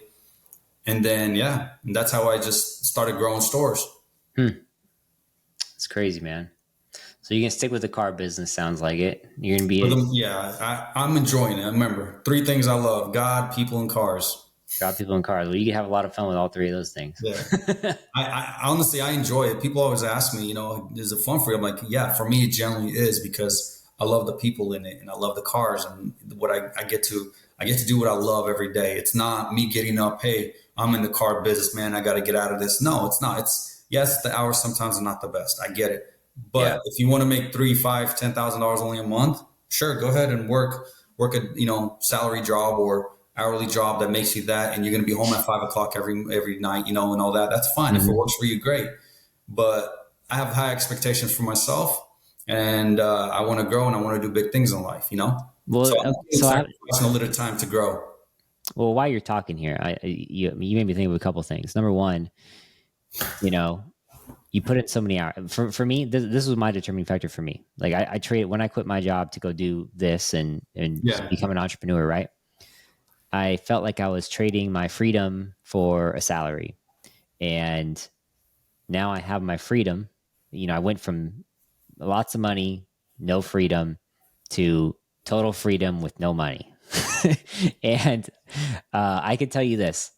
And then, and that's how I just started growing stores. it's crazy, man. So you can stick with the car business. Sounds like it. You're going to be I'm enjoying it. Remember, 3 things I love: God, people, and cars. got people in cars. Well, you can have a lot of fun with all 3 of those things. Yeah. I honestly, I enjoy it. People always ask me, is it fun for you? I'm like, yeah, for me, it generally is because I love the people in it and I love the cars and what I get to do what I love every day. It's not me getting up, hey, I'm in the car business, man, I got to get out of this. No, it's not. It's yes, the hours sometimes are not the best. I get it. But if you want to make $3,000, $5,000, $10,000 only a month, sure, go ahead and work a salary job or hourly job that makes you that, and you're going to be home at 5 o'clock every night, and all that. That's fine. If it works for you, great. But I have high expectations for myself, and I want to grow and I want to do big things in life. Well, so I'm sacrificing a little time to grow. Well, while you're talking here, you made me think of a couple things. Number one, you put in so many hours. For me, this was my determining factor for me. Like I traded when I quit my job to go do this and become an entrepreneur, right? I felt like I was trading my freedom for a salary. And now I have my freedom. I went from lots of money, no freedom, to total freedom with no money. And I can tell you this,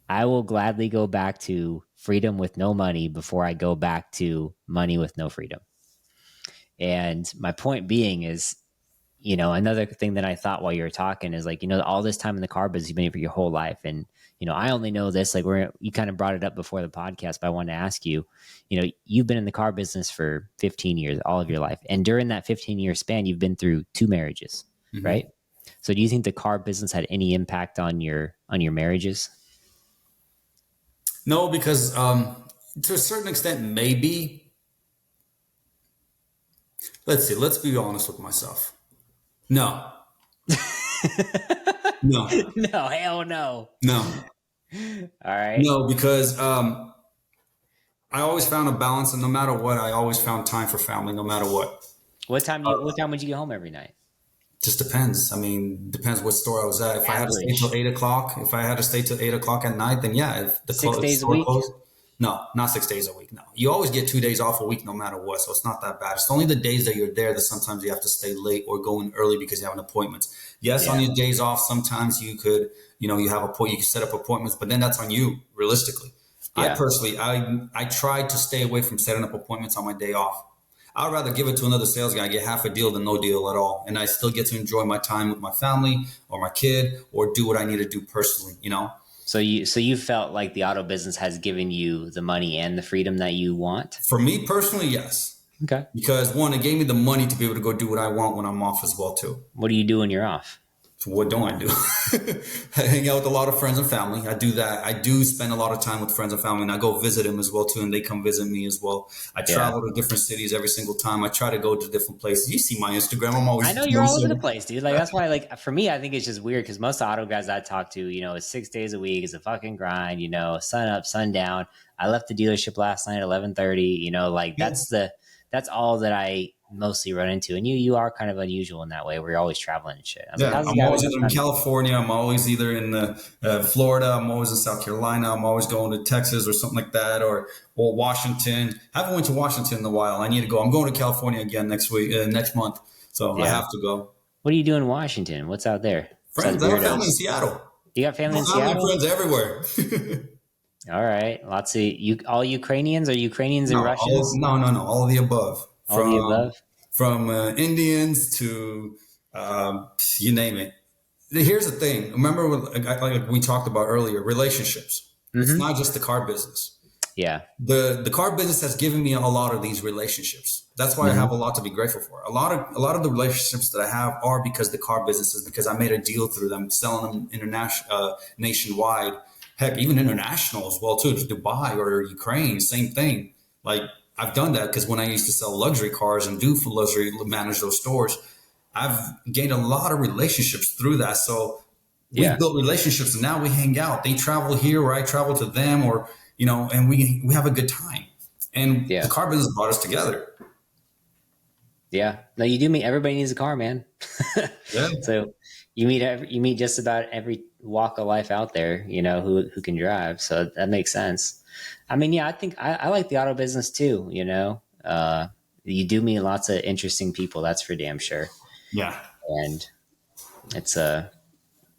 I will gladly go back to freedom with no money before I go back to money with no freedom. And my point being is, another thing that I thought while you were talking is like, all this time in the car business you've been in for your whole life. And, I only know this, like you kind of brought it up before the podcast, but I wanted to ask you, you've been in the car business for 15 years, all of your life. And during that 15-year span, you've been through 2 marriages, right? So do you think the car business had any impact on your marriages? No, because to a certain extent, maybe. Let's see. Let's be honest with myself. No, no, No, hell no. no, All right. no, because I always found a balance, and no matter what, I always found time for family, no matter what. What time would you get home every night? Just depends. I mean, depends what store I was at. If I had to stay till Average. 8 o'clock, if I had to stay till 8 o'clock at night, then yeah, if the Six days a store week? closed, no, not 6 days a week. No, you always get 2 days off a week, no matter what. So it's not that bad. It's only the days that you're there that sometimes you have to stay late or go in early because you have an appointment. Yes, on Yeah. your days off, sometimes you could, you have a point, you can set up appointments, but then that's on you, realistically. I Yeah. personally, I try to stay away from setting up appointments on my day off. I'd rather give it to another sales guy, get half a deal than no deal at all. And I still get to enjoy my time with my family or my kid or do what I need to do personally. So you felt like the auto business has given you the money and the freedom that you want? For me personally, yes. Okay. Because one, it gave me the money to be able to go do what I want when I'm off as well too. What do you do when you're off? So what don't I do? I hang out with a lot of friends and family. I do that. I do spend a lot of time with friends and family, and I go visit them as well too, and they come visit me as well. I travel to different cities every single time. I try to go to different places. You see my Instagram. I'm always. I know you're all over the place, dude. Like that's why, like for me, I think it's just weird because most auto guys I talk to, it's 6 days a week. It's a fucking grind. Sun up, sun down. I left the dealership last night at 11:30. That's all that I mostly run into. And you are kind of unusual in that way, where you're always traveling and shit. Yeah, I'm always either in California. I'm always either in Florida. I'm always in South Carolina. I'm always going to Texas or something like that, or Washington. I haven't went to Washington in a while. I need to go. I'm going to California again next month. So I have to go. What do you do in Washington? What's out there? Friends, I have family in Seattle. You got family in Seattle? Friends everywhere. All right, lots of all Ukrainians. Are Ukrainians and Russians? No. All of the above. All of the above. From Indians to you name it. Here's the thing. Remember, like we talked about earlier, relationships. Mm-hmm. It's not just the car business. Yeah. The car business has given me a lot of these relationships. That's why I have a lot to be grateful for. A lot of the relationships that I have are because the car businesses, because I made a deal through them, selling them international, nationwide. Heck, even international as well too, to Dubai or Ukraine, same thing. Like I've done that because when I used to sell luxury cars and do for luxury, manage those stores, I've gained a lot of relationships through that. So we've built relationships and now we hang out. They travel here or I travel to them or, and we have a good time. And the car business brought us together. Yeah. No, you do meet, everybody needs a car, man. Yeah. So you meet just about every walk of life out there, who can drive. So that makes sense. I mean, yeah, I think I like the auto business too. You do meet lots of interesting people. That's for damn sure. Yeah. And it's a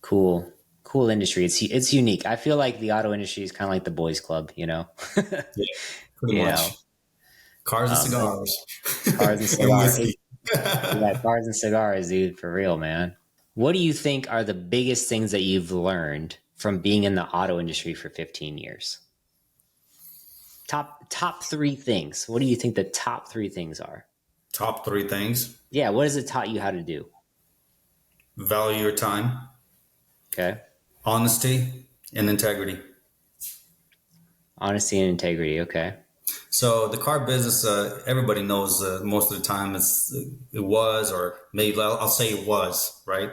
cool industry. It's unique. I feel like the auto industry is kind of like the boys club, Yeah, pretty much. Cars and cigars. Cars and cigars. Cars and cigars, dude, for real, man. What do you think are the biggest things that you've learned from being in the auto industry for 15 years? Top 3 things. What do you think the top 3 things are? Top 3 things? Yeah, what has it taught you how to do? Value your time. Okay. Honesty and integrity. Honesty and integrity, okay. So the car business, everybody knows most of the time it was, or maybe I'll say it was, right?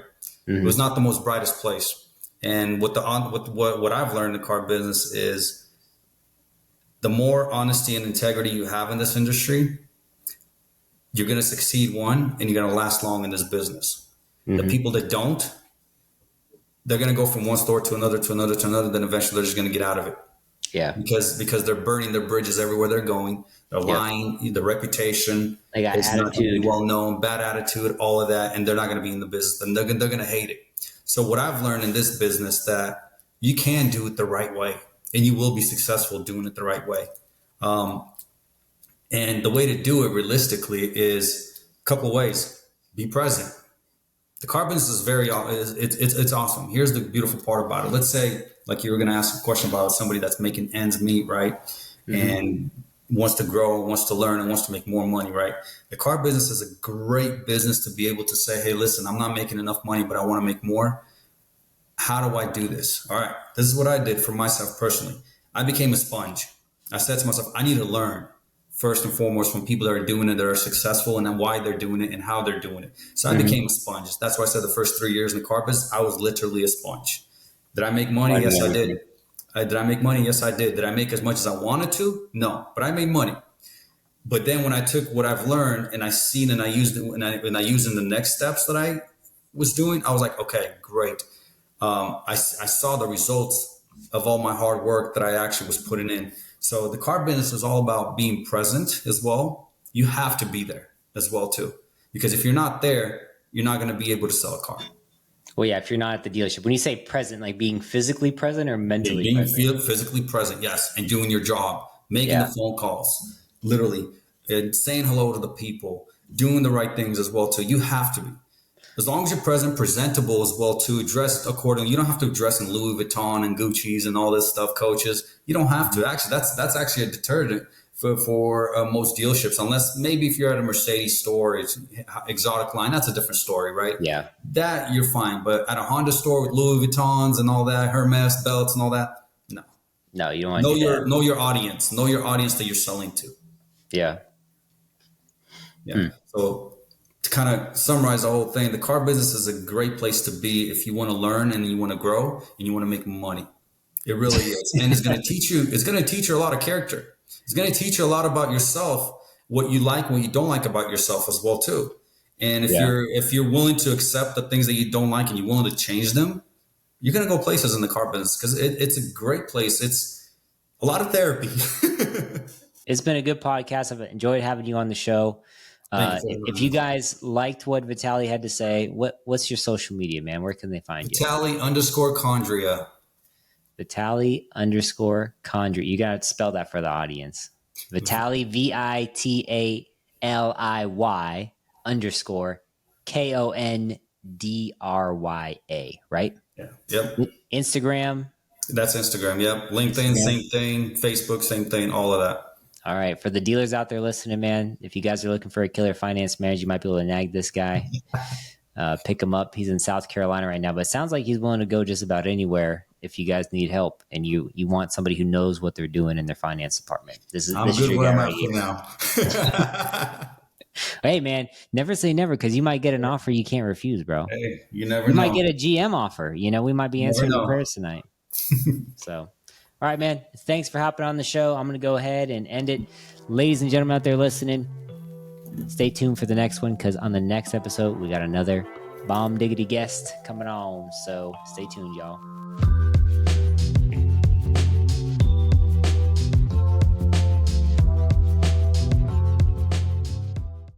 Mm-hmm. It was not the most brightest place. And what I've learned in the car business is the more honesty and integrity you have in this industry, you're going to succeed, one, and you're going to last long in this business. Mm-hmm. The people that don't, they're going to go from one store to another, then eventually they're just going to get out of it. Yeah. Because they're burning their bridges everywhere they're going. They're lying, the reputation. They got attitude. Well known, bad attitude, all of that, and they're not going to be in the business. And they're going to hate it. So what I've learned in this business that you can do it the right way, and you will be successful doing it the right way. And the way to do it realistically is a couple of ways. Be present. The car business is it's awesome. Here's the beautiful part about it. Let's say, like you were going to ask a question about somebody that's making ends meet, right? Mm-hmm. And wants to grow, wants to learn, and wants to make more money, right? The car business is a great business to be able to say, hey, listen, I'm not making enough money, but I want to make more. How do I do this? All right, this is what I did for myself personally. I became a sponge. I said to myself, I need to learn first and foremost from people that are doing it, that are successful, and then why they're doing it and how they're doing it. So I became a sponge. That's why I said the first 3 years in the car business, I was literally a sponge. Did I make money? Yes, I did. Did I make money? Yes, I did. Did I make as much as I wanted to? No, but I made money. But then when I took what I've learned and I seen and I used it, and I used in the next steps that I was doing, I was like, okay, great. I saw the results of all my hard work that I actually was putting in. So the car business is all about being present as well. You have to be there as well too, because if you're not there, you're not going to be able to sell a car. Well, yeah, if you're not at the dealership. When you say present, like being physically present or mentally present? Being physically present, yes, and doing your job, making the phone calls, literally, and saying hello to the people, doing the right things as well too. You have to be. As long as you're present, presentable as well too, dressed accordingly. You don't have to dress in Louis Vuitton and Gucci's and all this stuff, coaches. You don't have to. Actually, that's actually a deterrent for most dealerships, unless maybe if you're at a Mercedes store, it's exotic line, that's a different story, right? Yeah. That you're fine. But at a Honda store with Louis Vuittons and all that, Hermes belts and all that, no. No, you don't want to do that. Know your audience. Know your audience that you're selling to. Yeah. Yeah. So to kind of summarize the whole thing, the car business is a great place to be if you want to learn and you want to grow and you want to make money. It really is. And it's going to teach you a lot of character. It's going to teach you a lot about yourself, what you like, what you don't like about yourself as well too. And if you're willing to accept the things that you don't like and you're willing to change them, you're going to go places in the car business because it's a great place. It's a lot of therapy. It's been a good podcast. I've enjoyed having you on the show. If you guys liked what Vitaly had to say, what's your social media, man? Where can they find you? Vitaly_Condria. Vitaly_Condria. You got to spell that for the audience. Vitaly, VITALY_KONDRYA, right? Yeah. Yep. Instagram. That's Instagram. Yep. LinkedIn, same thing. Facebook, same thing. All of that. All right. For the dealers out there listening, man, if you guys are looking for a killer finance manager, you might be able to nag this guy. Pick him up. He's in South Carolina right now, but it sounds like he's willing to go just about anywhere if you guys need help and you want somebody who knows what they're doing in their finance department. This is your guy right here. Now. Hey, man, never say never because you might get an offer you can't refuse, bro. Hey, you never know. You might get a GM offer. You know, we might be answering the prayers tonight. So, all right, man. Thanks for hopping on the show. I'm going to go ahead and end it. Ladies and gentlemen out there listening, stay tuned for the next one because on the next episode, we got another bomb diggity guest coming on. So stay tuned, y'all.